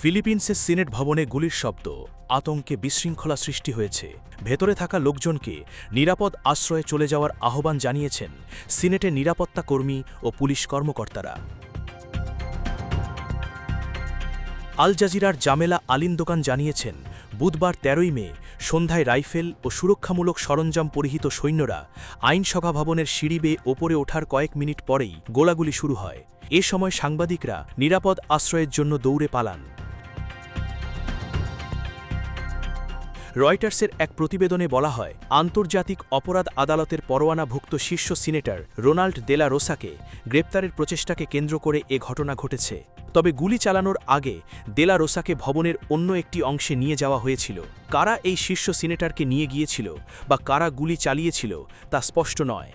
ফিলিপিন্সের senate ভবনে গুলির শব্দ, আতঙ্কে বিশৃঙ্খলা সৃষ্টি হয়েছে। ভেতরে থাকা লোকজনকে নিরাপদ আশ্রয়ে চলে যাওয়ার আহ্বান জানিয়েছেন সিনেটের নিরাপত্তা কর্মী ও পুলিশ কর্মকর্তারা। আল জাজিরার জামেলা আলিন্দোকান জানিয়েছেন, বুধবার ১৩ই মে সন্ধ্যায় রাইফেল ও সুরক্ষামূলক সরঞ্জাম পরিহিত সৈন্যরা আইনসভা ভবনের সিঁড়ি বেয়ে ওপরে ওঠার কয়েক মিনিট পরেই গোলাগুলি শুরু হয়। এ সময় সাংবাদিকরা নিরাপদ আশ্রয়ের জন্য দৌড়ে পালান। রয়টার্সের এক প্রতিবেদনে বলা হয়, আন্তর্জাতিক অপরাধ আদালতের পরোয়ানাভুক্ত শীর্ষ সিনেটর রোনাল্ড দেলা রোসাকে গ্রেপ্তারের প্রচেষ্টাকে কেন্দ্র করে এ ঘটনা ঘটেছে। তবে গুলি চালানোর আগে দেলা রোসাকে ভবনের অন্য একটি অংশে নিয়ে যাওয়া হয়েছিল। কারা এই শীর্ষ সিনেটরকে নিয়ে গিয়েছিল বা কারা গুলি চালিয়েছিল তা স্পষ্ট নয়।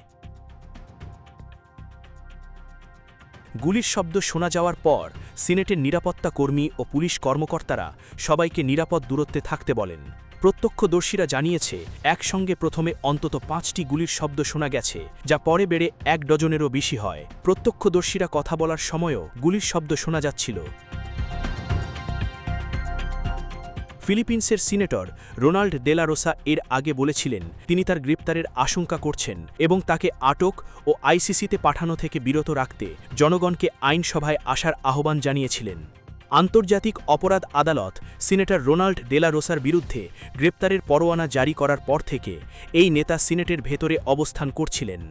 গুলির শব্দ শোনা যাওয়ার পর সিনেটের নিরাপত্তা কর্মী ও পুলিশ কর্মকর্তারা সবাইকে নিরাপদ দূরত্বে থাকতে বলেন। প্রত্যক্ষদর্শীরা জানিয়েছে, একসঙ্গে প্রথমে অন্তত ৫টি গুলির শব্দ শোনা গেছে, যা পরে বেড়ে ১ ডজনেরও বেশি হয়। প্রত্যক্ষদর্শীরা কথা বলার সময়ও গুলির শব্দ শোনা যাচ্ছিল। ফিলিপিন্সের সিনেটর রোনাল্ড দেলা রোসা এর আগে বলেছিলেন তিনি তার গ্রেপ্তারের আশঙ্কা করছেন এবং তাকে আটক ও আইসিসিতে পাঠানো থেকে বিরত রাখতে জনগণকে আইনসভায় আসার আহ্বান জানিয়েছিলেন। আন্তর্জাতিক অপরাধ আদালত সিনেটর রোনাল্ড দেলা রোসার বিরুদ্ধে গ্রেপ্তারের পরোয়ানা জারি করার পর থেকে এই নেতা সিনেটের ভেতরে অবস্থান করছিলেন।